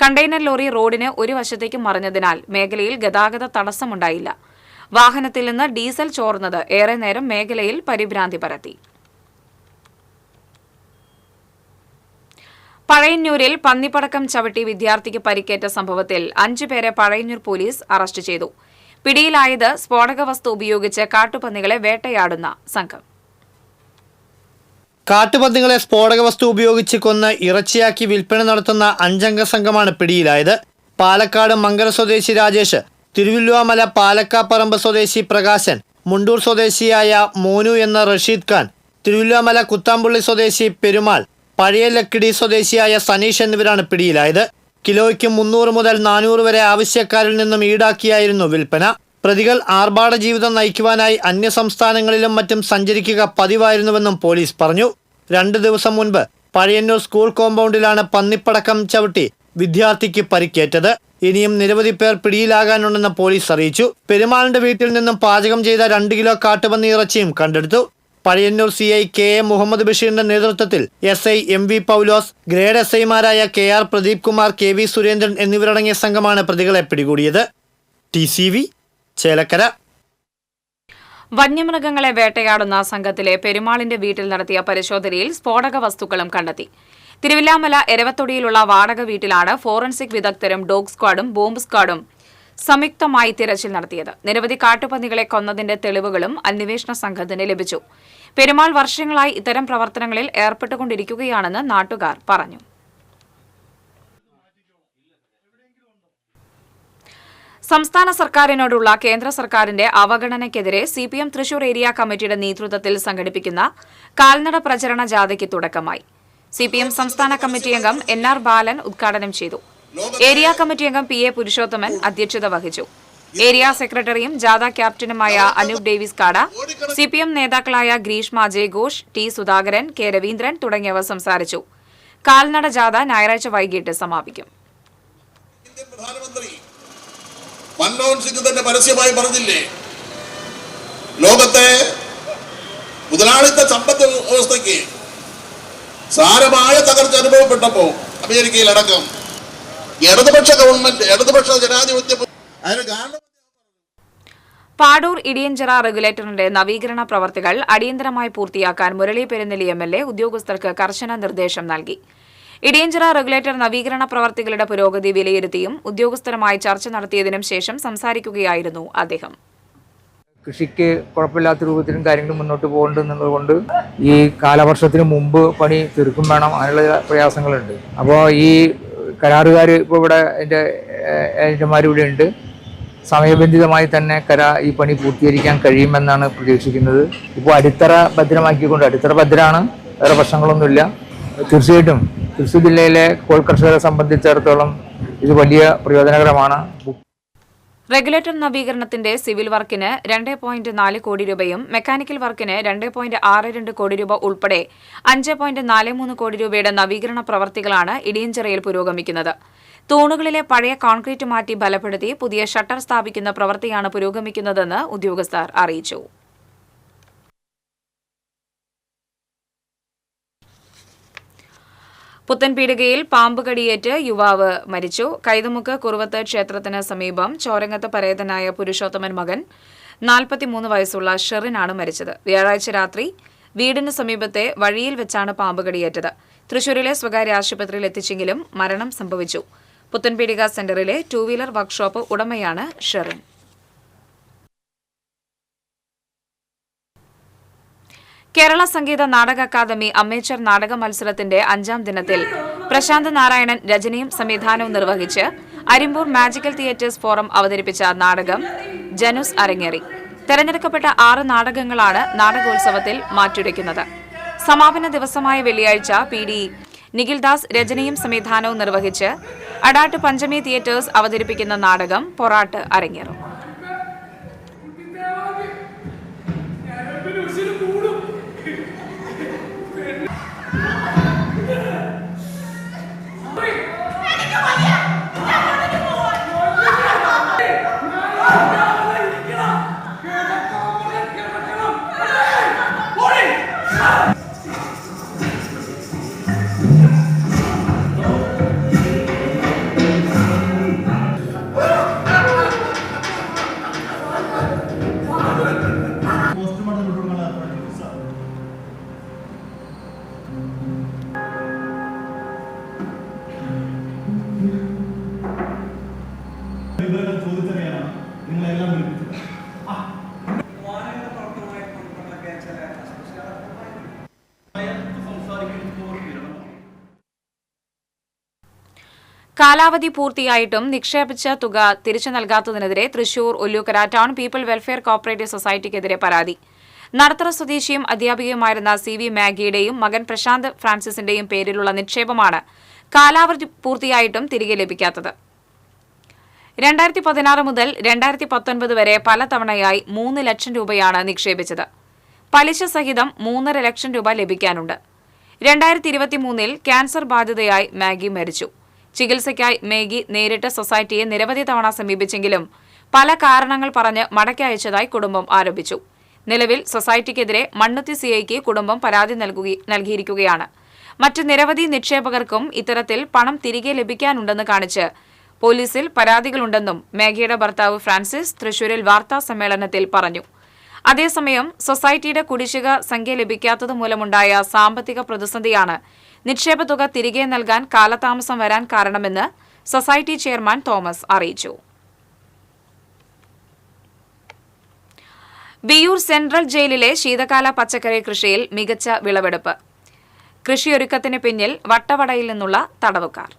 കണ്ടെയ്നർ ലോറി റോഡിന് ഒരു വശത്തേക്ക് മറിഞ്ഞതിനാൽ മേഖലയിൽ ഗതാഗത തടസ്സമുണ്ടായില്ല. വാഹനത്തിൽ നിന്ന് ഡീസൽ ചോർന്നത് ഏറെ നേരം മേഖലയിൽ പരിഭ്രാന്തി പരത്തി. പഴയന്നൂരിൽ പന്നിപ്പടക്കം ചവിട്ടി വിദ്യാർത്ഥിക്ക് പരിക്കേറ്റ സംഭവത്തിൽ 5 പേരെ പഴയന്നൂർ പോലീസ് അറസ്റ്റ് ചെയ്തു. പിടിയിലായത് സ്ഫോടക വസ്തു ഉപയോഗിച്ച് കാട്ടുപന്നികളെ വേട്ടയാടുന്ന സംഘം. കാട്ടുപന്നികളെ സ്ഫോടക വസ്തു ഉപയോഗിച്ച് കൊന്ന് ഇറച്ചിയാക്കി വിൽപ്പന നടത്തുന്ന 5 അംഗ സംഘമാണ് പിടിയിലായത്. പാലക്കാട് മംഗല സ്വദേശി രാജേഷ്, തിരുവല്ലുവാമല പാലക്കാപ്പറമ്പ് സ്വദേശി പ്രകാശൻ, മുണ്ടൂർ സ്വദേശിയായ മോനു എന്ന റഷീദ് ഖാൻ, തിരുവല്ലുവാമല കുത്താമ്പുള്ളി സ്വദേശി പെരുമാൾ, പഴയ ലക്കിടി സ്വദേശിയായ സനീഷ് എന്നിവരാണ് പിടിയിലായത്. കിലോയ്ക്ക് 300 മുതൽ 400 വരെ ആവശ്യക്കാരിൽ നിന്നും ഈടാക്കിയായിരുന്നു വിൽപ്പന. പ്രതികൾ ആർഭാട ജീവിതം നയിക്കുവാനായി അന്യസംസ്ഥാനങ്ങളിലും മറ്റും സഞ്ചരിക്കുക പതിവായിരുന്നുവെന്നും പോലീസ് പറഞ്ഞു. 2 ദിവസം മുൻപ് പഴയന്നൂർ സ്കൂൾ കോമ്പൗണ്ടിലാണ് പന്നിപ്പടക്കം ചവിട്ടി വിദ്യാർത്ഥിക്ക് പരിക്കേറ്റത്. ഇനിയും നിരവധി പേർ പിടിയിലാകാനുണ്ടെന്ന് പോലീസ് അറിയിച്ചു. പെരുമാളിന്റെ വീട്ടിൽ നിന്നും പാചകം ചെയ്ത 2 കിലോ കാട്ടുപന്നി ഇറച്ചിയും കണ്ടെടുത്തു. പഴയന്നൂർ CI KA മുഹമ്മദ് ബഷീറിന്റെ നേതൃത്വത്തിൽ SI MV പൗലോസ്, ഗ്രേഡ് SIമാരായ KR പ്രദീപ് കുമാർ, KV സുരേന്ദ്രൻ എന്നിവരടങ്ങിയ സംഘമാണ് പ്രതികളെ പിടികൂടിയത്. TCV ചേലക്കര. വന്യമൃഗങ്ങളെ വേട്ടയാടുന്ന സംഘത്തിലെ പെരുമാളിന്റെ വീട്ടിൽ നടത്തിയ പരിശോധനയിൽ സ്ഫോടക വസ്തുക്കളും കണ്ടെത്തി. തിരുവില്ലാമല എരവത്തൊടിയിലുള്ള വാടക വീട്ടിലാണ് ഫോറൻസിക് വിദഗ്ധരും ഡോഗ് സ്ക്വാഡും ബോംബ് സ്ക്വാഡും സംയുക്തമായി തിരച്ചിൽ നടത്തിയത്. നിരവധി കാട്ടുപന്നികളെ കൊന്നതിന്റെ തെളിവുകളും അന്വേഷണ സംഘത്തിന് ലഭിച്ചു. പെരുമാൾ വർഷങ്ങളായി ഇത്തരം പ്രവർത്തനങ്ങളിൽ ഏർപ്പെട്ടുകൊണ്ടിരിക്കുകയാണെന്ന് നാട്ടുകാർ പറഞ്ഞു. സംസ്ഥാന സർക്കാരിനോടുള്ള കേന്ദ്ര സർക്കാരിന്റെ അവഗണനയ്ക്കെതിരെ സിപിഎം തൃശൂർ ഏരിയ കമ്മിറ്റിയുടെ നേതൃത്വത്തിൽ സംഘടിപ്പിക്കുന്ന കാൽനട പ്രചരണ ജാഥയ്ക്ക് തുടക്കമായി. സിപിഎം സംസ്ഥാന കമ്മിറ്റി അംഗം NR ബാലൻ ഉദ്ഘാടനം ചെയ്തു. ഏരിയ കമ്മിറ്റി അംഗം PA പുരുഷോത്തമൻ അധ്യക്ഷത വഹിച്ചു. ഏരിയ സെക്രട്ടറിയും ജാഥ ക്യാപ്റ്റനുമായ അനൂപ് ഡേവിസ് കാട, സിപിഎം നേതാക്കളായ ഗ്രീഷ്മ ജയഘോഷ്, T സുധാകരൻ, K രവീന്ദ്രൻ തുടങ്ങിയവർ സംസാരിച്ചു. കാൽനട ജാഥ ഞായറാഴ്ച വൈകിട്ട് സമാപിക്കും. മൻമോഹൻ സിംഗ് തന്നെ പരസ്യമായി പറഞ്ഞില്ലേ, ലോകത്തെ മുതലാളിത്ത സമ്പദ് വ്യവസ്ഥയ്ക്ക് സാരമായ തകർച്ച അനുഭവപ്പെട്ടപ്പോൾ അമേരിക്കയിലടക്കം ഇടതുപക്ഷ ഗവൺമെന്റ്, ഇടതുപക്ഷ ജനാധിപത്യം അതിന് കാരണം. പാടൂർ ഇടിയഞ്ചിറ റെഗുലേറ്ററിന്റെ നവീകരണ പ്രവർത്തികൾ അടിയന്തരമായി പൂർത്തിയാക്കാൻ മുരളി പെരുന്നെല്ലി MLA ഉദ്യോഗസ്ഥർക്ക് കർശന നിർദ്ദേശം നൽകി. ഇടിയഞ്ചിറ റെഗുലേറ്റർ നവീകരണ പ്രവർത്തികളുടെ പുരോഗതി വിലയിരുത്തിയും ഉദ്യോഗസ്ഥരുമായി ചർച്ച നടത്തിയതിനും ശേഷം സംസാരിക്കുകയായിരുന്നു അദ്ദേഹം. കൃഷിക്ക് കുഴപ്പമില്ലാത്ത രൂപത്തിലും കാര്യങ്ങളും മുന്നോട്ട് പോകുന്നുണ്ടെന്നുള്ളതുകൊണ്ട് ഈ കാലവർഷത്തിന് മുമ്പ് പണി തീർക്കും വേണം, അതിനുള്ള പ്രയാസങ്ങളുണ്ട്. അപ്പോൾ ഈ കരാറുകാർ ഇപ്പോൾ ഇവിടെ എൻ്റെ ഏജന്മാരിവിടെ ഉണ്ട്. സമയബന്ധിതമായി തന്നെ ഈ പണി പൂർത്തീകരിക്കാൻ കഴിയുമെന്നാണ് പ്രതീക്ഷിക്കുന്നത്. ഇപ്പോൾ അടിത്തറ ഭദ്രമാക്കിക്കൊണ്ട്, അടിത്തറ ഭദ്രമാണ്, വേറെ പ്രശ്നങ്ങളൊന്നുമില്ല. തീർച്ചയായിട്ടും തൃശ്ശൂർ ജില്ലയിലെ കോൾ കർഷകരെ സംബന്ധിച്ചിടത്തോളം ഇത് വലിയ പ്രയോജനകരമാണ്. റെഗുലേറ്റർ നവീകരണത്തിന്റെ സിവിൽ വർക്കിന് 2.4 കോടി രൂപയും മെക്കാനിക്കൽ വർക്കിന് 2.62 കോടി രൂപ ഉൾപ്പെടെ 5.43 കോടി രൂപയുടെ നവീകരണ പ്രവർത്തികളാണ് ഇടിയഞ്ചിറയിൽ പുരോഗമിക്കുന്നത്. തൂണുകളിലെ പഴയ കോൺക്രീറ്റ് മാറ്റി ബലപ്പെടുത്തി പുതിയ ഷട്ടർ സ്ഥാപിക്കുന്ന പ്രവൃത്തിയാണ് പുരോഗമിക്കുന്നതെന്ന് ഉദ്യോഗസ്ഥർ അറിയിച്ചു. പുത്തൻപീടികയിൽ പാമ്പ് കടിയേറ്റ് യുവാവ് മരിച്ചു. കൈതമുക്ക് കുറുവത്ത് ക്ഷേത്രത്തിന് സമീപം ചോരങ്ങത്ത് പരേതനായ പുരുഷോത്തമൻ മകൻ 43 വയസ്സുള്ള ഷെറിനാണ് മരിച്ചത്. വ്യാഴാഴ്ച രാത്രി വീടിന് സമീപത്തെ വഴിയിൽ വെച്ചാണ് പാമ്പ് കടിയേറ്റത്. തൃശൂരിലെ സ്വകാര്യ ആശുപത്രിയിൽ എത്തിച്ചെങ്കിലും മരണം സംഭവിച്ചു. പുത്തൻപീടിക സെന്ററിലെ 2 വീലർ വർക്ക്ഷോപ്പ് ഉടമയാണ് ഷെറിൻ. കേരള സംഗീത നാടക അക്കാദമി അമേച്ചർ നാടക മത്സരത്തിന്റെ 5ാം ദിനത്തിൽ പ്രശാന്ത് നാരായണൻ രചനയും സംവിധാനവും നിർവഹിച്ച് അരിമ്പൂർ മാജിക്കൽ തിയേറ്റേഴ്സ് ഫോറം അവതരിപ്പിച്ച നാടകം ജനുസ് അരങ്ങേറി. തെരഞ്ഞെടുക്കപ്പെട്ട 6 നാടകങ്ങളാണ് നാടകോത്സവത്തിൽ മാറ്റുരയ്ക്കുന്നത്. സമാപന ദിവസമായ വെള്ളിയാഴ്ച PD നിഖിൽദാസ് രചനയും സംവിധാനവും നിർവഹിച്ച് അടാട്ട് പഞ്ചമി തിയേറ്റേഴ്സ് അവതരിപ്പിക്കുന്ന നാടകം പൊറാട്ട് അരങ്ങേറും. കാലാവധി പൂർത്തിയായിട്ടും നിക്ഷേപിച്ച തുക തിരിച്ചു നൽകാത്തതിനെതിരെ Thrissur Ollukkara town people welfare cooperative സൊസൈറ്റിക്കെതിരെ പരാതി. നടത്തറ സ്വദേശിയും അധ്യാപികയുമായിരുന്ന CV മാഗിയുടെയും മകൻ പ്രശാന്ത് ഫ്രാൻസിസിന്റെയും പേരിലുള്ള നിക്ഷേപമാണ് കാലാവധി പൂർത്തിയായിട്ടും തിരികെ ലഭിക്കാത്തത്. 2016 മുതൽ 2019 വരെ പലതവണയായി 3 ലക്ഷം രൂപയാണ് നിക്ഷേപിച്ചത്. പലിശ സഹിതം 3.5 ലക്ഷം രൂപ ലഭിക്കാനുണ്ട്. 2023 ക്യാൻസർ ബാധിതയായി മാഗി മരിച്ചു. ചികിത്സയ്ക്കായി മേഗി നേരിട്ട് സൊസൈറ്റിയെ നിരവധി തവണ സമീപിച്ചെങ്കിലും പല കാരണങ്ങൾ പറഞ്ഞ് മടക്കി അയച്ചതായി കുടുംബം ആരോപിച്ചു. നിലവിൽ സൊസൈറ്റിക്കെതിരെ മണ്ണുത്തി CIക്ക് കുടുംബം പരാതി നൽകിയിരിക്കുകയാണ്. മറ്റ് നിരവധി നിക്ഷേപകർക്കും ഇത്തരത്തിൽ പണം തിരികെ ലഭിക്കാനുണ്ടെന്ന് കാണിച്ച് പോലീസിൽ പരാതികളുണ്ടെന്നും മേഗിയുടെ ഭർത്താവ് ഫ്രാൻസിസ് തൃശൂരിൽ വാർത്താ സമ്മേളനത്തിൽ പറഞ്ഞു. അതേസമയം സൊസൈറ്റിയുടെ കുടിശ്ശിക സംഖ്യ ലഭിക്കാത്തത് മൂലമുണ്ടായ സാമ്പത്തിക പ്രതിസന്ധിയാണ് നിക്ഷേപത്തുക തിരികെ നൽകാൻ കാലതാമസം വരാൻ കാരണമെന്ന് സൊസൈറ്റി ചെയർമാൻ തോമസ് അറിയിച്ചു. വിയ്യൂർ സെൻട്രൽ ജയിലിലെ ശീതകാല പച്ചക്കറി കൃഷിയിൽ മികച്ച വിളവെടുപ്പ്. കൃഷിയൊരുക്കത്തിന് പിന്നിൽ വട്ടവടയിൽ നിന്നുള്ള തടവുകാർ.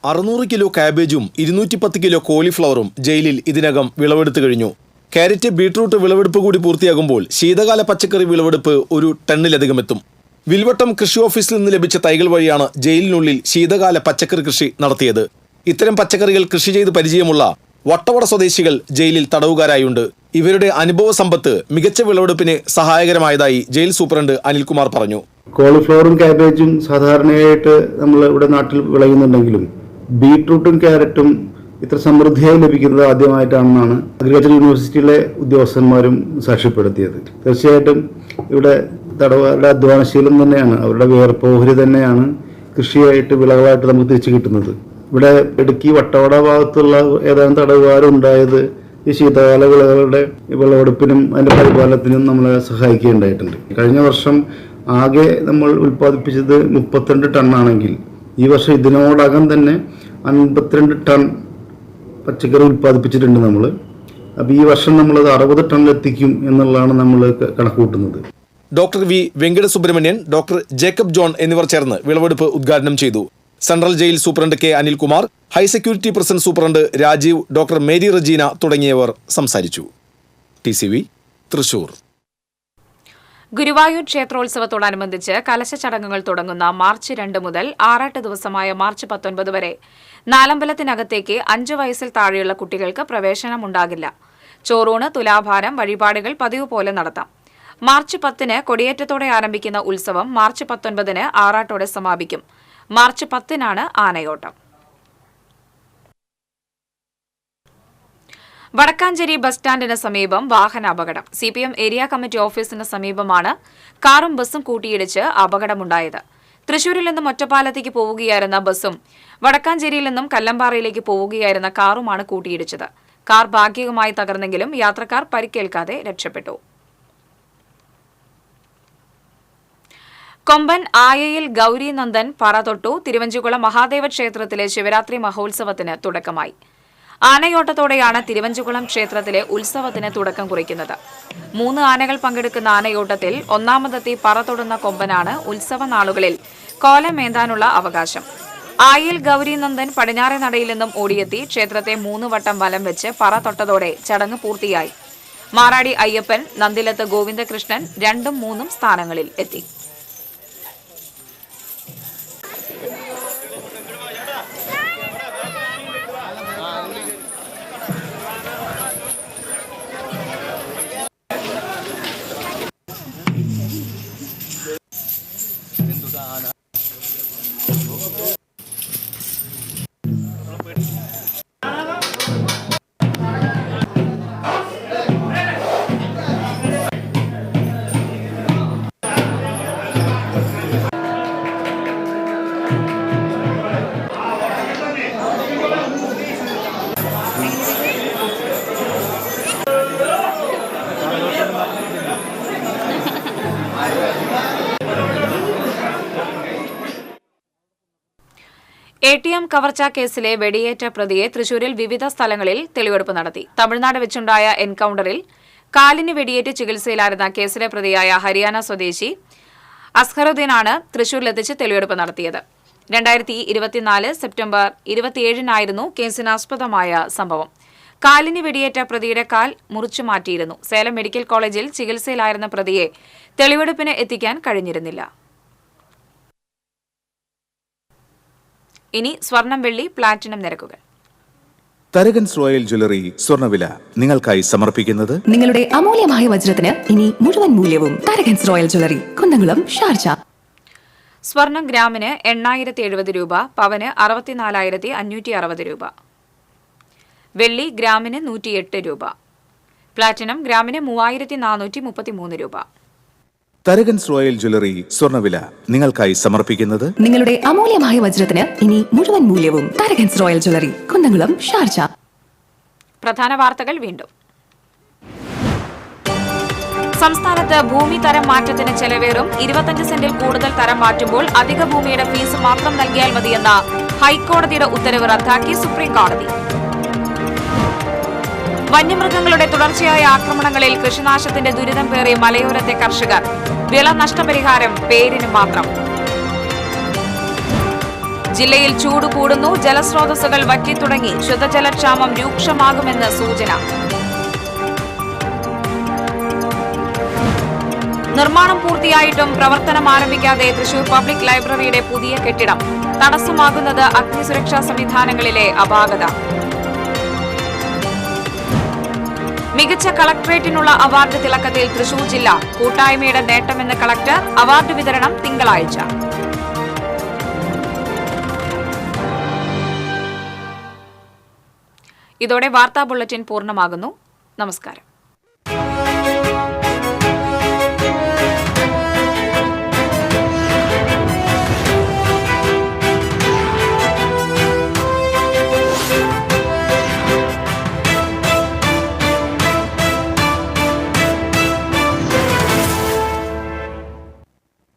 600 കിലോ കാബേജും 210 കിലോ കോളിഫ്ലവറും ജയിലിൽ ഇതിനകം വിളവെടുത്തു കഴിഞ്ഞു. കാരറ്റ്, ബീട്രൂട്ട് വിളവെടുപ്പ് കൂടി പൂർത്തിയാകുമ്പോൾ ശീതകാല പച്ചക്കറി വിളവെടുപ്പ് ഒരു ടണ്ണിലധികം എത്തും. വിൽവട്ടം കൃഷി ഓഫീസിൽ നിന്ന് ലഭിച്ച തൈകൾ വഴിയാണ് ജയിലിനുള്ളിൽ ശീതകാല പച്ചക്കറി കൃഷി നടത്തിയത്. ഇത്തരം പച്ചക്കറികൾ കൃഷി ചെയ്ത് പരിചയമുള്ള വട്ടവട സ്വദേശികൾ ജയിലിൽ തടവുകാരായുണ്ട്. ഇവരുടെ അനുഭവ സമ്പത്ത് മികച്ച വിളവെടുപ്പിന് സഹായകരമായതായി ജയിൽ സൂപ്രണ്ട് അനിൽകുമാർ പറഞ്ഞു. കോളിഫ്ലവറും കാബേജും സാധാരണയായിട്ട് നമ്മൾ ഇവിടെ നാട്ടിൽ വിളയുന്നുണ്ടെങ്കിലും ബീട്രൂട്ടും ക്യാരറ്റും ഇത്ര സമൃദ്ധിയായി ലഭിക്കുന്നത് ആദ്യമായിട്ടാണെന്നാണ് അഗ്രികൾച്ചർ യൂണിവേഴ്സിറ്റിയിലെ ഉദ്യോഗസ്ഥന്മാരും സാക്ഷ്യപ്പെടുത്തിയത്. തീർച്ചയായിട്ടും ഇവിടെ തടവുകാരുടെ അധ്വാനശീലം തന്നെയാണ്, അവരുടെ വേർപ്പോഹരി തന്നെയാണ് കൃഷിയായിട്ട് വിളകളായിട്ട് നമുക്ക് തിരിച്ചു കിട്ടുന്നത്. ഇവിടെ ഇടുക്കി വട്ടവട ഭാഗത്തുള്ള ഏതാനും തടവുകാരുണ്ടായത് ഈ ശീതകാല വിളകളുടെ വിളവെടുപ്പിനും അതിൻ്റെ പരിപാലനത്തിനും നമ്മളെ സഹായിക്കുകയുണ്ടായിട്ടുണ്ട്. കഴിഞ്ഞ വർഷം ആകെ നമ്മൾ ഉൽപ്പാദിപ്പിച്ചത് 32 ടണ്ണാണെങ്കിൽ ഈ വർഷം ഇതിനോടകം തന്നെ 52 ടൺ പച്ചക്കറി ഉൽപ്പാദിപ്പിച്ചിട്ടുണ്ട് നമ്മൾ. അപ്പോൾ ഈ വർഷം നമ്മളത് 60 ടണ്ണിലെത്തിക്കും എന്നുള്ളതാണ് നമ്മൾ കണക്ക് കൂട്ടുന്നത്. Doctor V Venkata Subramanian, doctor Jacob John എന്നിവർ ചേർന്ന് വിളവെടുപ്പ് ഉദ്ഘാടനം ചെയ്തു. Central jail superintendent K Anilkumar, high security prison superintendent Rajeev, doctor Mary Regina തുടങ്ങിയവർ സംസാരിച്ചു. TCV തൃശൂർ. ഗുരുവായൂർ ക്ഷേത്രോത്സവത്തോടനുബന്ധിച്ച് കലശ ചടങ്ങുകൾ തുടങ്ങുന്ന മാർച്ച് 2 മുതൽ ആറാട്ട് ദിവസമായ മാർച്ച് 19 വരെ നാലമ്പലത്തിനകത്തേക്ക് 5 വയസ്സിൽ താഴെയുള്ള കുട്ടികൾക്ക് പ്രവേശനമുണ്ടാകില്ല. ചോറൂണ്, തുലാഭാരം, വഴിപാടുകൾ പതിവ് പോലെ നടത്താം. മാർച്ച് 10 കൊടിയേറ്റത്തോടെ ആരംഭിക്കുന്ന ഉത്സവം മാർച്ച് 19 ആറാട്ടോടെ സമാപിക്കും. മാർച്ച് 10 ആനയോട്ടം. വടക്കാഞ്ചേരി ബസ് സ്റ്റാൻഡിന് സമീപം വാഹനാപകടം. CPM ഏരിയ കമ്മിറ്റി ഓഫീസിന് സമീപമാണ് കാറും ബസും കൂട്ടിയിടിച്ച് അപകടമുണ്ടായത്. തൃശൂരിൽ നിന്നും ഒറ്റപ്പാലത്തേക്ക് പോവുകയായിരുന്ന ബസും വടക്കാഞ്ചേരിയിൽ നിന്നും കല്ലമ്പാറയിലേക്ക് പോവുകയായിരുന്ന കാറുമാണ് കൂട്ടിയിടിച്ചത്. കാർ ഭാഗികമായി തകർന്നെങ്കിലും യാത്രക്കാർ പരിക്കേൽക്കാതെ രക്ഷപ്പെട്ടു. കൊമ്പൻ ആയയിൽ ഗൌരി നന്ദൻ പറ തൊട്ടു. തിരുവഞ്ചിക്കുളം മഹാദേവ ക്ഷേത്രത്തിലെ ശിവരാത്രി മഹോത്സവത്തിന് തുടക്കമായി. ആനയോട്ടത്തോടെയാണ് തിരുവഞ്ചിക്കുളം ക്ഷേത്രത്തിലെ ഉത്സവത്തിന് തുടക്കം കുറിക്കുന്നത്. 3 ആനകൾ പങ്കെടുക്കുന്ന ആനയോട്ടത്തിൽ ഒന്നാമതെത്തി പറ തൊടുന്ന കൊമ്പനാണ് ഉത്സവ നാളുകളിൽ കോലമേന്താനുള്ള അവകാശം. ആയിൽ ഗൌരിനന്ദൻ പടിഞ്ഞാറേ നടയിൽ നിന്നും ഓടിയെത്തി ക്ഷേത്രത്തെ 3 വട്ടം വലം വെച്ച് പറ തൊട്ടതോടെ ചടങ്ങ് പൂർത്തിയായി. മാറാടി അയ്യപ്പൻ, നന്ദിലത്ത് ഗോവിന്ദകൃഷ്ണൻ 2ഉം 3ഉം സ്ഥാനങ്ങളിൽ എത്തി. ATM കവർച്ചാ കേസിലെ വെടിയേറ്റ പ്രതിയെ തൃശൂരിൽ വിവിധ സ്ഥലങ്ങളിൽ തെളിവെടുപ്പ് നടത്തി. തമിഴ്നാട് വെച്ചുണ്ടായ എൻകൌണ്ടറിൽ കാലിന് വെടിയേറ്റ് ചികിത്സയിലായിരുന്ന കേസിലെ പ്രതിയായ ഹരിയാന സ്വദേശി അസ്ഹറുദ്ദീനാണ് തൃശൂരിലെത്തിച്ച് തെളിവെടുപ്പ് നടത്തിയത്. 2024 സെപ്റ്റംബർ 27 കേസിനാസ്പദമായ സംഭവം. കാലിന് വെടിയേറ്റ പ്രതിയുടെ കാൽ മുറിച്ചു മാറ്റിയിരുന്നു. സേലം മെഡിക്കൽ കോളേജിൽ ചികിത്സയിലായിരുന്ന പ്രതിയെ തെളിവെടുപ്പിന് എത്തിക്കാൻ കഴിഞ്ഞിരുന്നില്ല. ഇനി സ്വർണം, വെള്ളി, പ്ലാറ്റിനം നിരക്കുകൾ. തരകൻസ് റോയൽ ജ്വല്ലറി സ്വർണ്ണവില നിങ്ങൾക്കായി സമർപ്പിക്കുന്നത് നിങ്ങളുടെ അമൂല്യമായ വജ്രത്തിന് ഇനി മുഴുവൻ മൂല്യവും Tharakans royal jewellery, Kunnamkulam, Sharjah. സ്വർണം ഗ്രാമിന് 8,070 രൂപ, പവന് 64,560 രൂപ. വെള്ളി ഗ്രാമിന് 108 രൂപ. പ്ലാറ്റിനം ഗ്രാമിന് 3,433 രൂപ. തരകൻസ് റോയൽ ജ്വല്ലറി സ്വർണ്ണവില നിങ്ങൾക്കായി സമർപ്പിക്കുന്നത് നിങ്ങളുടെ അമൂല്യമായ വജ്രത്തിന് ഇനി മുഴുവൻ മൂല്യവും Tharakans royal jewellery, Kunnamkulam, Sharjah. പ്രധാന വാർത്തകൾ വീണ്ടും. സംസ്ഥാനത്ത് ഭൂമി തരം മാറ്റത്തിന് ചെലവേറും. 25 സെന്റിൽ കൂടുതൽ തരം മാറ്റുമ്പോൾ അധിക ഭൂമിയുടെ ഫീസ് മാത്രം നൽകിയാൽ മതിയെന്ന ഹൈക്കോടതിയുടെ ഉത്തരവ് റദ്ദാക്കി സുപ്രീം കോടതി. വന്യമൃഗങ്ങളുടെ തുടർച്ചയായ ആക്രമണങ്ങളിൽ കൃഷിനാശത്തിന്റെ ദുരിതം പേറിയ മലയോരത്തെ കർഷകർ. വിള നഷ്ടപരിഹാരം പേരിന് മാത്രം. ജില്ലയിൽ ചൂട് കൂടുന്നു, ജലസ്രോതസ്സുകൾ വറ്റിത്തുടങ്ങി, ശുദ്ധജലക്ഷാമം രൂക്ഷമാകുമെന്ന് സൂചന. നിർമ്മാണം പൂർത്തിയായിട്ടും പ്രവർത്തനം ആരംഭിക്കാതെ തൃശൂർ പബ്ലിക് ലൈബ്രറിയുടെ പുതിയ കെട്ടിടം. തടസ്സമാകുന്നത് അഗ്നിസുരക്ഷാ സംവിധാനങ്ങളിലെ അപാകത. മികച്ച കളക്ടറേറ്റിനുള്ള അവാർഡ് തിളക്കത്തിൽ തൃശൂർ ജില്ല. കൂട്ടായ്മയുടെ നേട്ടമെന്ന് കളക്ടർ. അവാർഡ് വിതരണം തിങ്കളാഴ്ച. ഇതോടെ വാർത്താ ബുള്ളറ്റിൻ പൂർണ്ണമാകുന്നു. നമസ്കാരം.